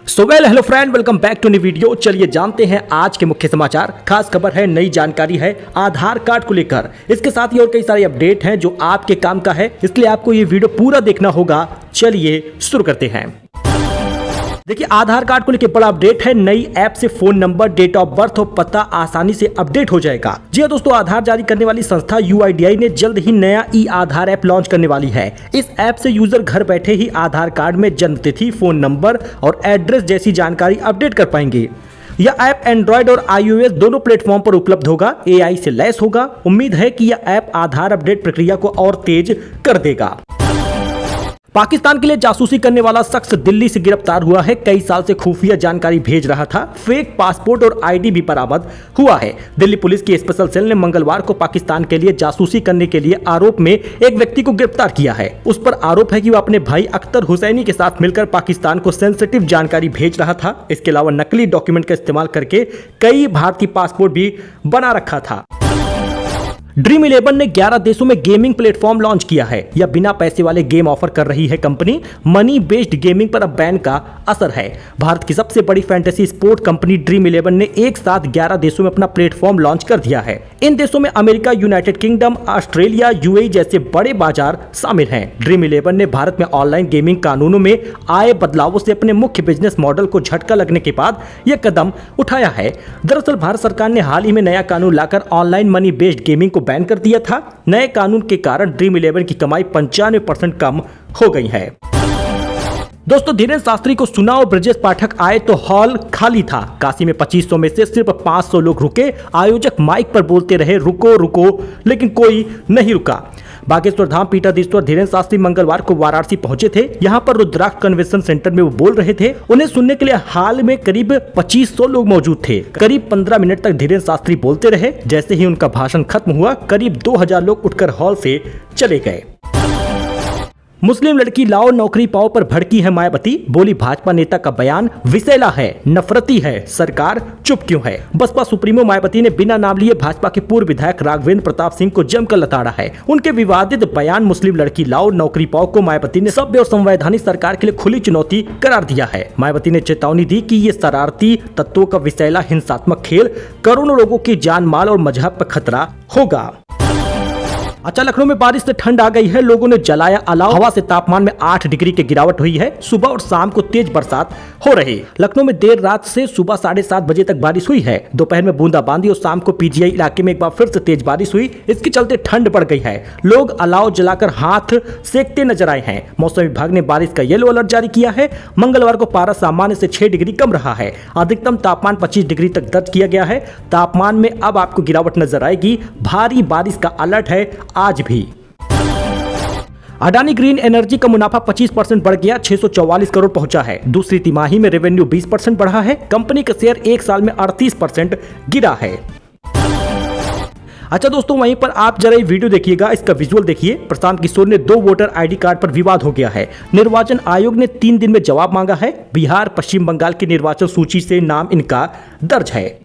Hello friend, welcome back to new video. चलिए जानते हैं आज के मुख्य समाचार। खास खबर है, नई जानकारी है आधार कार्ड को लेकर। इसके साथ ही और कई सारे अपडेट हैं जो आपके काम का है, इसलिए आपको ये वीडियो पूरा देखना होगा। चलिए शुरू करते हैं। देखिए, आधार कार्ड को लेकर बड़ा अपडेट है। नई ऐप से phone number, date of birth और पता आसानी से अपडेट हो जाएगा। जी हाँ दोस्तों, आधार जारी करने वाली संस्था UIDAI ने जल्द ही नया ई आधार ऐप लॉन्च करने वाली है। इस ऐप से यूजर घर बैठे ही आधार कार्ड में जन्म तिथि, फोन नंबर और एड्रेस जैसी जानकारी अपडेट कर पाएंगे। यह ऐप एंड्रॉइड और iOS दोनों प्लेटफॉर्म पर उपलब्ध होगा। AI से लैस होगा। उम्मीद है कि यह ऐप आधार अपडेट प्रक्रिया को और तेज कर देगा। पाकिस्तान के लिए जासूसी करने वाला शख्स दिल्ली से गिरफ्तार हुआ है। कई साल से खुफिया जानकारी भेज रहा था। फेक पासपोर्ट और ID भी बरामद हुआ है। दिल्ली पुलिस की स्पेशल सेल ने मंगलवार को पाकिस्तान के लिए जासूसी करने के लिए आरोप में एक व्यक्ति को गिरफ्तार किया है। उस पर आरोप है कि वह अपने भाई अख्तर हुसैनी के साथ मिलकर पाकिस्तान को सेंसिटिव जानकारी भेज रहा था। इसके अलावा नकली डॉक्यूमेंट का इस्तेमाल करके कई भारतीय पासपोर्ट भी बना रखा था। Dream11 ने 11 देशों में गेमिंग प्लेटफॉर्म लॉन्च किया है। यह बिना पैसे वाले गेम ऑफर कर रही है कंपनी। मनी बेस्ड गेमिंग पर अब बैन का असर है। भारत की सबसे बड़ी फैंटेसी स्पोर्ट कंपनी Dream11 ने एक साथ 11 देशों में अपना प्लेटफॉर्म लॉन्च कर दिया है। इन देशों में America, United kingdom, Australia, UAE जैसे बड़े बाजार शामिल हैं। Dream11 ने भारत में ऑनलाइन गेमिंग कानूनों में आए बदलावों से अपने मुख्य बिजनेस मॉडल को झटका लगने के बाद यह कदम उठाया है। दरअसल भारत सरकार ने हाल ही में नया कानून लाकर ऑनलाइन मनी बेस्ड गेमिंग को बैन कर दिया था। नए कानून के कारण Dream11 की कमाई 95% कम हो गई है। दोस्तों, धीरेन्द्र शास्त्री को सुना और ब्रजेश पाठक आए तो हॉल खाली था। काशी में 2500 में से सिर्फ 500 लोग रुके। आयोजक माइक पर बोलते रहे, रुको रुको, लेकिन कोई नहीं रुका। बागेश्वर धाम पीठाधीश्वर धीरेन्द्र शास्त्री मंगलवार को वाराणसी पहुंचे थे। यहां पर रुद्राक्ष कन्वेंशन सेंटर में वो बोल रहे थे। उन्हें सुनने के लिए हाल में करीब 2500 लोग मौजूद थे। करीब 15 मिनट तक धीरेन्द्र शास्त्री बोलते रहे। जैसे ही उनका भाषण खत्म हुआ, करीब 2000 लोग उठकर हॉल से चले गए। मुस्लिम लड़की लाओ नौकरी पाओ पर भड़की है मायावती। बोली भाजपा नेता का बयान विषैला है, नफरती है, सरकार चुप क्यों है। बसपा सुप्रीमो मायावती ने बिना नाम लिए भाजपा के पूर्व विधायक राघवेंद्र प्रताप सिंह को जमकर लताड़ा है। उनके विवादित बयान मुस्लिम लड़की लाओ नौकरी पाओ को मायावती ने सभ्य और संवैधानिक सरकार के लिए खुली चुनौती करार दिया है। मायावती ने चेतावनी दी कि ये शरारती तत्वों का विषैला हिंसात्मक खेल करोड़ों लोगों की जान माल और मजहब पर खतरा होगा। अच्छा, लखनऊ में बारिश से ठंड आ गई है। लोगों ने जलाया अलाव। हवा से तापमान में 8 डिग्री की गिरावट हुई है। सुबह और शाम को तेज बरसात हो रही। लखनऊ में देर रात से सुबह 7:30 बजे तक बारिश हुई है। दोपहर में बूंदाबांदी और शाम को PGI इलाके में एक बार फिर से तेज बारिश हुई। इसके चलते ठंड बढ़ गई है। लोग अलाव जलाकर हाथ सेकते नजर आए हैं। मौसम विभाग ने बारिश का येलो अलर्ट जारी किया है। मंगलवार को पारा सामान्य से 6 डिग्री कम रहा है। अधिकतम तापमान 25 डिग्री तक दर्ज किया गया है। तापमान में अब आपको गिरावट नजर आएगी। भारी बारिश का अलर्ट है आज भी। अडानी ग्रीन एनर्जी का मुनाफा 25% बढ़ गया, 644 करोड़ पहुंचा है। दूसरी तिमाही में रेवेन्यू 20% बढ़ा है। कंपनी का शेयर एक साल में 38% गिरा है। अच्छा दोस्तों, वहीं पर आप जरा ये वीडियो देखिएगा, इसका विजुअल देखिए। प्रशांत किशोर ने 2 वोटर ID कार्ड पर विवाद हो गया है। निर्वाचन आयोग ने 3 दिन में जवाब मांगा है। बिहार, पश्चिम बंगाल की निर्वाचन सूची से नाम इनका दर्ज है।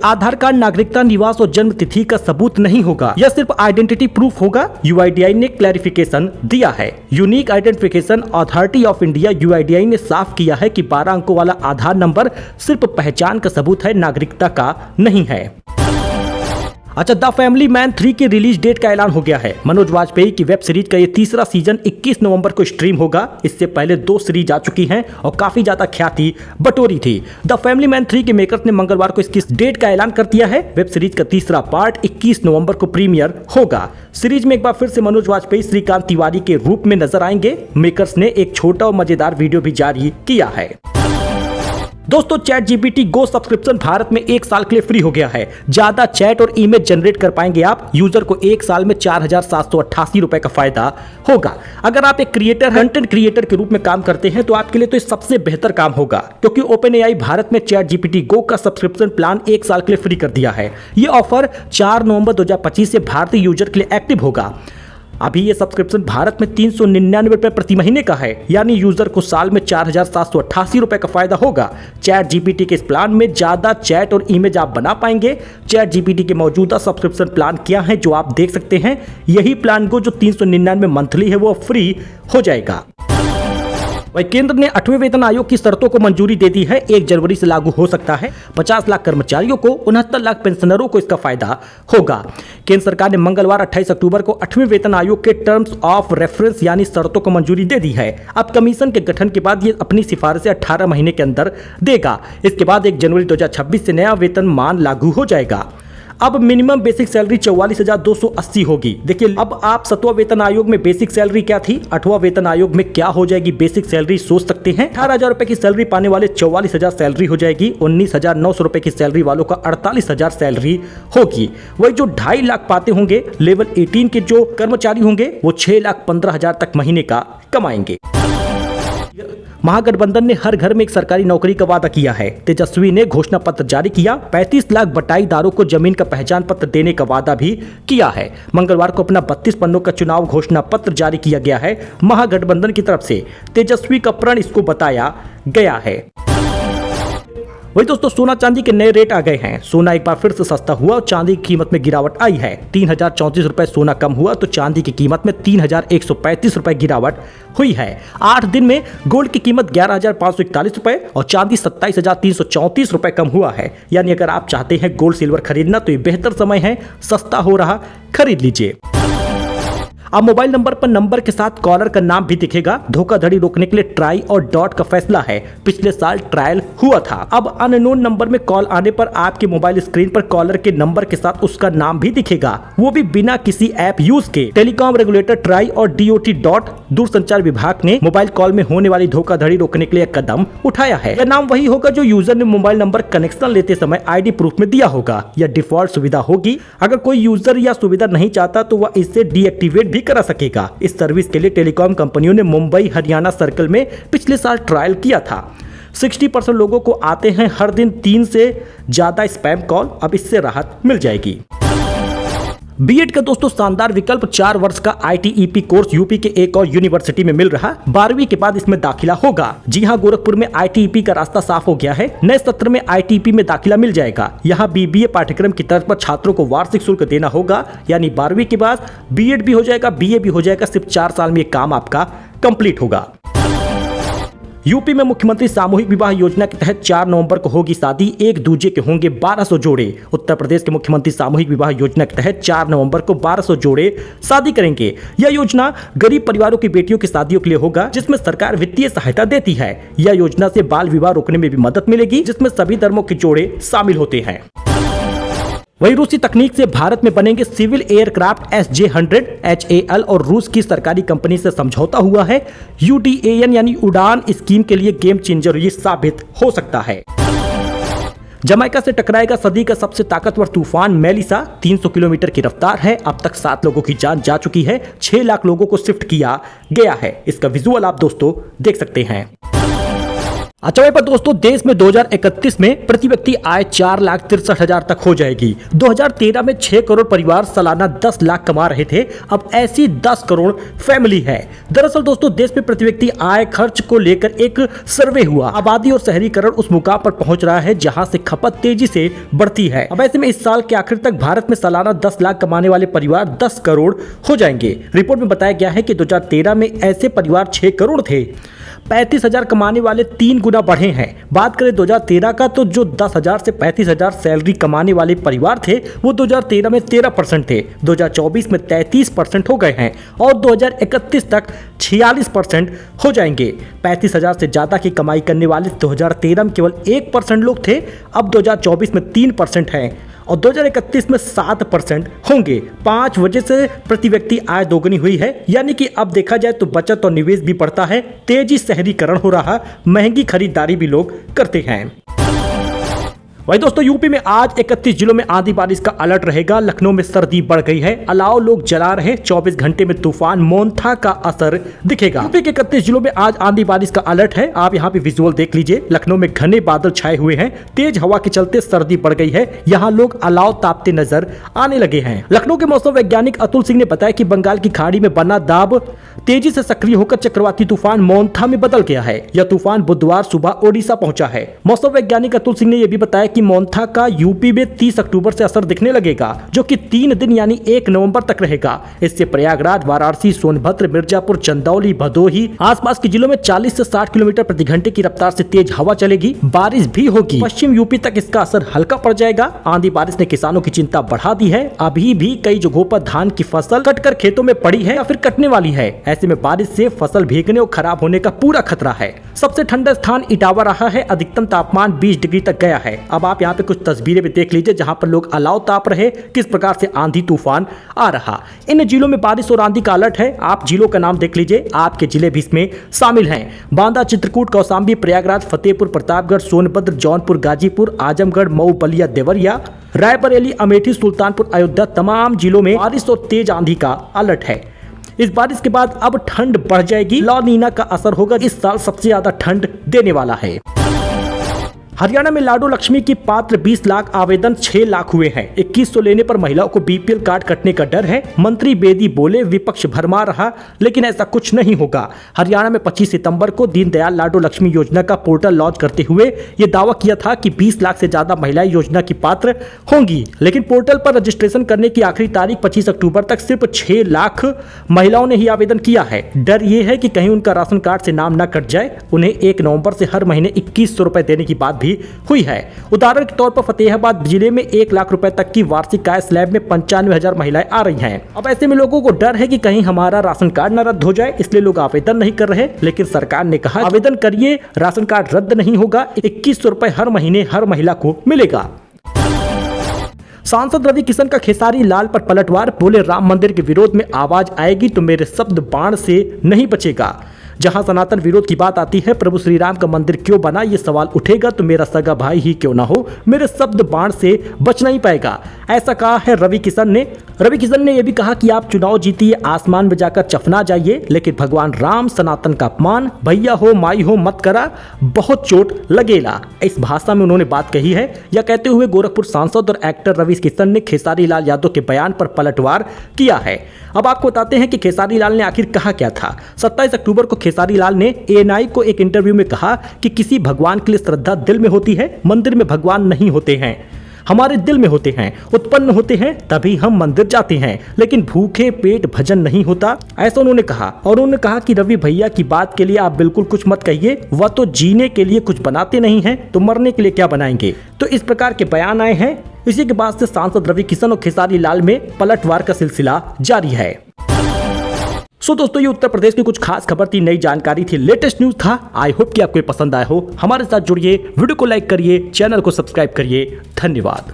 आधार कार्ड नागरिकता, निवास और जन्म तिथि का सबूत नहीं होगा, यह सिर्फ आइडेंटिटी प्रूफ होगा। UIDAI ने क्लैरिफिकेशन दिया है। Unique identification authority of India UIDAI ने साफ किया है कि 12 अंकों वाला आधार नंबर सिर्फ पहचान का सबूत है, नागरिकता का नहीं है। अच्छा, द फैमिली मैन 3 की रिलीज डेट का ऐलान हो गया है। मनोज वाजपेयी की वेब सीरीज का ये तीसरा सीजन 21 नवंबर को स्ट्रीम होगा। इससे पहले 2 सीरीज आ चुकी हैं और काफी ज्यादा ख्याति बटोरी थी। द फैमिली मैन 3 के मेकर्स ने मंगलवार को इसकी डेट का ऐलान कर दिया है। वेब सीरीज का तीसरा पार्ट 21 नवंबर को प्रीमियर होगा। सीरीज में एक बार फिर से मनोज वाजपेयी श्रीकांत तिवारी के रूप में नजर आएंगे। मेकर्स ने एक छोटा और मजेदार वीडियो भी जारी किया है। दोस्तों, ChatGPT Go सब्सक्रिप्शन भारत में 1 साल के लिए फ्री हो गया है। ज्यादा चैट और इमेज जनरेट कर पाएंगे आप। यूजर को 1 साल में 4788 रुपए का फायदा होगा। अगर आप एक क्रिएटर, कंटेंट क्रिएटर के रूप में काम करते हैं तो आपके लिए तो सबसे बेहतर काम होगा, क्योंकि OpenAI भारत में ChatGPT Go का सब्सक्रिप्शन प्लान 1 साल के लिए फ्री कर दिया है। ये ऑफर 4 नवंबर 2025 से भारतीय यूजर के लिए एक्टिव होगा। अभी ये सब्सक्रिप्शन भारत में 399 रुपए प्रति महीने का है, यानी यूजर को साल में 4788 रुपए का फायदा होगा। ChatGPT के इस प्लान में ज्यादा चैट और इमेज आप बना पाएंगे। ChatGPT के मौजूदा सब्सक्रिप्शन प्लान क्या है जो आप देख सकते हैं। यही प्लान को जो 399 मंथली है वो फ्री हो जाएगा। वही केंद्र ने 8वें वेतन आयोग की शर्तों को मंजूरी दे दी है। 1 जनवरी से लागू हो सकता है। 50 लाख कर्मचारियों को, 69 लाख पेंशनरों को इसका फायदा होगा। केंद्र सरकार ने मंगलवार 28 अक्टूबर को 8वें वेतन आयोग के टर्म्स ऑफ रेफरेंस यानी शर्तों को मंजूरी दे दी है। अब कमीशन के गठन के बाद ये अपनी सिफारिशें 18 महीने के अंदर देगा। इसके बाद 1 जनवरी 2026 से नया वेतन मान लागू हो जाएगा। अब मिनिमम बेसिक सैलरी 44,280 होगी। देखिए, अब आप 7वां वेतन आयोग में बेसिक सैलरी क्या थी, 8वां वेतन आयोग में क्या हो जाएगी बेसिक सैलरी, सोच सकते हैं। 18,000 रुपए की सैलरी पाने वाले 44,000 सैलरी हो जाएगी। 19,900 रुपए की सैलरी वालों का 48,000 सैलरी होगी। वही जो 2.5 लाख पाते होंगे लेवल 18 के जो कर्मचारी होंगे वो 6,15,000 तक महीने का कमाएंगे। महागठबंधन ने हर घर में एक सरकारी नौकरी का वादा किया है। तेजस्वी ने घोषणा पत्र जारी किया। 35 लाख बटाईदारों को जमीन का पहचान पत्र देने का वादा भी किया है। मंगलवार को अपना 32 पन्नों का चुनाव घोषणा पत्र जारी किया गया है। महागठबंधन की तरफ से तेजस्वी का प्रण इसको बताया गया है। वही दोस्तों, सोना चांदी के नए रेट आ गए हैं। सोना एक बार फिर से सस्ता हुआ और चांदी की कीमत में गिरावट आई है। 3,034 रुपए सोना कम हुआ तो चांदी की कीमत में 3,135 रुपए गिरावट हुई है। 8 दिन में गोल्ड की कीमत 11,541 रुपए और चांदी 27,334 रुपए कम हुआ है। यानी अगर आप चाहते हैं गोल्ड सिल्वर खरीदना तो ये बेहतर समय है, सस्ता हो रहा, खरीद लीजिए। अब मोबाइल नंबर पर नंबर के साथ कॉलर का नाम भी दिखेगा। धोखाधड़ी रोकने के लिए ट्राई और डॉट का फैसला है। पिछले साल ट्रायल हुआ था। अब अननोन नंबर में कॉल आने पर आपके मोबाइल स्क्रीन पर कॉलर के नंबर के साथ उसका नाम भी दिखेगा, वो भी बिना किसी ऐप यूज के। टेलीकॉम रेगुलेटर ट्राई और डीओटी डॉट दूरसंचार विभाग ने मोबाइल कॉल में होने वाली धोखाधड़ी रोकने के लिए कदम उठाया है। यह नाम वही होगा जो यूजर ने मोबाइल नंबर कनेक्शन लेते समय आईडी प्रूफ में दिया होगा। यह डिफॉल्ट सुविधा होगी। अगर कोई यूजर यह सुविधा नहीं चाहता तो वह इसे डीएक्टिवेट करा सकेगा। इस सर्विस के लिए टेलीकॉम कंपनियों ने मुंबई हरियाणा सर्कल में पिछले साल ट्रायल किया था। 60% लोगों को आते हैं हर दिन 3 से ज्यादा स्पैम कॉल। अब इससे राहत मिल जाएगी। बीएड का दोस्तों शानदार विकल्प 4 वर्ष का ITEP कोर्स यूपी के एक और यूनिवर्सिटी में मिल रहा। 12वीं के बाद इसमें दाखिला होगा। जी हां, गोरखपुर में ITEP का रास्ता साफ हो गया है। नए सत्र में ITEP में दाखिला मिल जाएगा। यहां BBA पाठ्यक्रम की तर्ज पर छात्रों को वार्षिक शुल्क देना होगा। यानी 12वीं के बाद BEd भी हो जाएगा, BA भी हो जाएगा। सिर्फ 4 साल में ये काम आपका कंप्लीट होगा। यूपी में मुख्यमंत्री सामूहिक विवाह योजना के तहत 4 नवंबर को होगी शादी। एक दूजे के होंगे 1200 जोड़े। उत्तर प्रदेश के मुख्यमंत्री सामूहिक विवाह योजना के तहत 4 नवंबर को 1200 जोड़े शादी करेंगे। यह योजना गरीब परिवारों की बेटियों की शादियों के लिए होगा, जिसमें सरकार वित्तीय सहायता देती है। यह योजना से बाल विवाह रोकने में भी मदद मिलेगी, जिसमें सभी धर्मों के जोड़े शामिल होते हैं। वही रूसी तकनीक से भारत में बनेंगे सिविल एयरक्राफ्ट SJ-100 HAL और रूस की सरकारी कंपनी से समझौता हुआ है। UDAN यानी उड़ान स्कीम के लिए गेम चेंजर ये साबित हो सकता है। जमैका से टकराएगा सदी का सबसे ताकतवर तूफान मेलिसा। 300 किलोमीटर की रफ्तार है। अब तक 7 लोगों की जान जा चुकी है। 6 लाख लोगों को शिफ्ट किया गया है। इसका विजुअल आप दोस्तों देख सकते हैं। अच्छा वहीं पर दोस्तों, देश में 2031 में प्रति व्यक्ति आय 4,63,000 तक हो जाएगी। 2013 में 6 करोड़ परिवार सालाना 10 लाख कमा रहे थे। अब ऐसी 10 करोड़ फैमिली है। दरअसल दोस्तों, देश में प्रति व्यक्ति आय खर्च को लेकर एक सर्वे हुआ। आबादी और शहरीकरण उस मुकाम पर पहुंच रहा है जहां से खपत तेजी से बढ़ती है। अब ऐसे में इस साल के आखिर तक भारत में सालाना 10 लाख कमाने वाले परिवार 10 करोड़ हो जाएंगे। रिपोर्ट में बताया गया है कि 2013 में ऐसे परिवार 6 करोड़ थे। 35,000 कमाने वाले 3 गुना बढ़े हैं। बात करें 2013 का तो जो 10,000 से 35,000 सैलरी कमाने वाले परिवार थे वो 2013 में 13% थे। 2024 में 33% हो गए हैं और 2031 तक 46% हो जाएंगे। 35,000 से ज्यादा की कमाई करने वाले 2013 में केवल 1% लोग थे। अब 2024 में 3% हैं और 2031 में 7% होंगे। 5 वजह से प्रति व्यक्ति आय दोगुनी हुई है। यानी कि अब देखा जाए तो बचत और निवेश भी बढ़ता है, तेजी शहरीकरण हो रहा, महंगी खरीदारी भी लोग करते हैं। वही दोस्तों, यूपी में आज 31 जिलों में आंधी बारिश का अलर्ट रहेगा। लखनऊ में सर्दी बढ़ गई है। अलाव लोग जला रहे। 24 घंटे में तूफान मोन्था का असर दिखेगा। यूपी के 31 जिलों में आज आंधी बारिश का अलर्ट है। आप यहाँ पे विजुअल देख लीजिए। लखनऊ में घने बादल छाए हुए हैं। तेज हवा के चलते सर्दी बढ़ गई है। यहाँ लोग अलाव तापते नजर आने लगे हैं। लखनऊ के मौसम वैज्ञानिक अतुल सिंह ने बताया कि बंगाल की खाड़ी में बना दाब तेजी से सक्रिय होकर चक्रवाती तूफान मोंथा में बदल गया है। यह तूफान बुधवार सुबह ओडिशा पहुंचा है। मौसम वैज्ञानिक अतुल सिंह ने यह भी बताया कि मोंथा का यूपी में 30 अक्टूबर से असर दिखने लगेगा, जो कि 3 दिन यानी 1 नवंबर तक रहेगा। इससे प्रयागराज, वाराणसी, सोनभद्र, मिर्जापुर, चंदौली, भदोही आसपास के जिलों में 40 से 60 किलोमीटर प्रति घंटे की रफ्तार से तेज हवा चलेगी। बारिश भी होगी। पश्चिम यूपी तक इसका असर हल्का पड़ जाएगा। आंधी बारिश ने किसानों की चिंता बढ़ा दी है। अभी भी कई जगहों पर धान की फसल कटकर खेतों में पड़ी है या फिर कटने वाली है। ऐसे में बारिश से फसल भीगने और खराब होने का पूरा खतरा है। सबसे ठंडा स्थान इटावा रहा है। अधिकतम तापमान 20 डिग्री तक गया है। अब आप यहाँ पे कुछ तस्वीरें भी देख लीजिए जहाँ पर लोग अलाव ताप रहे, किस प्रकार से आंधी तूफान आ रहा। इन जिलों में बारिश और आंधी का अलर्ट है। आप जिलों का नाम देख लीजिए, आपके जिले भी इसमें शामिल हैं। बांदा, चित्रकूट, कौशाम्बी, प्रयागराज, फतेहपुर, प्रतापगढ़, सोनभद्र, जौनपुर, गाजीपुर, आजमगढ़, मऊ, बलिया, देवरिया, रायबरेली, अमेठी, सुल्तानपुर, अयोध्या, तमाम जिलों में बारिश और तेज आंधी का अलर्ट है। इस बारिश के बाद अब ठंड बढ़ जाएगी। ला नीना का असर होगा। इस साल सबसे ज्यादा ठंड देने वाला है। हरियाणा में लाडो लक्ष्मी की पात्र 20 लाख आवेदन 6 लाख हुए हैं। 2100 लेने पर महिलाओं को बीपीएल कार्ड कटने का डर है। मंत्री बेदी बोले, विपक्ष भरमा रहा, लेकिन ऐसा कुछ नहीं होगा। हरियाणा में 25 सितंबर को दीनदयाल लाडो लक्ष्मी योजना का पोर्टल लॉन्च करते हुए ये दावा किया था कि 20 लाख से ज्यादा महिलाएं योजना की पात्र होंगी, लेकिन पोर्टल पर रजिस्ट्रेशन करने की आखिरी तारीख 25 अक्टूबर तक सिर्फ 6 लाख महिलाओं ने ही आवेदन किया है। डर ये है कि कहीं उनका राशन कार्ड से नाम न कट जाए। उन्हें 1 नवंबर से हर महीने 2100 रुपए देने की बात भी हुई है। उदाहरण के तौर पर फतेहाबाद जिले में 1 लाख रुपए तक की वार्षिक आय स्लैब में 95,000 महिलाएं आ रही हैं। अब ऐसे में लोगों को डर है कि कहीं हमारा राशन कार्ड न रद्द हो जाए, इसलिए लोग आवेदन नहीं कर रहे। लेकिन सरकार ने कहा आवेदन करिए, राशन कार्ड रद्द नहीं होगा। 2100 रुपए हर महीने हर महिला को मिलेगा। सांसद रवि किशन का खेसारी लाल पर पलटवार, बोले राम मंदिर के विरोध में आवाज आएगी तो मेरे शब्द बाण से नहीं बचेगा। जहां सनातन विरोध की बात आती है, प्रभु श्री राम का मंदिर क्यों बना, ये सवाल उठेगा तो मेरा सगा भाई ही क्यों ना हो, मेरे शब्द बाण से बच नहीं पाएगा। ऐसा कहा है रवि किशन ने। रवि किशन ने यह भी कहा कि आप चुनाव जीतिए, आसमान में जाकर चफना जाइए, लेकिन भगवान राम, सनातन का अपमान, भैया हो माई हो मत करा, बहुत चोट लगेला। इस भाषा में उन्होंने बात कही है। यह कहते हुए गोरखपुर सांसद और एक्टर रवि किशन ने खेसारी लाल यादव के बयान पर पलटवार किया है। अब आपको बताते हैं कि खेसारी लाल ने आखिर कहा क्या था। 27 अक्टूबर को खेसारी लाल ने एएनआई को एक इंटरव्यू में कहा कि किसी भगवान के लिए श्रद्धा दिल में होती है, मंदिर में भगवान नहीं होते हैं, हमारे दिल में होते हैं, उत्पन्न होते हैं, तभी हम मंदिर जाते हैं, लेकिन भूखे पेट भजन नहीं होता, ऐसा उन्होंने कहा। और उन्होंने कहा कि रवि भैया की बात के लिए आप बिल्कुल कुछ मत कहिए, वह तो जीने के लिए कुछ बनाते नहीं हैं, तो मरने के लिए क्या बनाएंगे। तो इस प्रकार के बयान आए हैं। इसी के बाद से सांसद रवि किशन और खेसारी लाल में पलटवार का सिलसिला जारी है। सो दोस्तों, ये उत्तर प्रदेश की कुछ खास खबर थी, नई जानकारी थी, लेटेस्ट न्यूज था। आई होप कि आपको पसंद आया हो। हमारे साथ जुड़िए, वीडियो को लाइक करिए, चैनल को सब्सक्राइब करिए। धन्यवाद।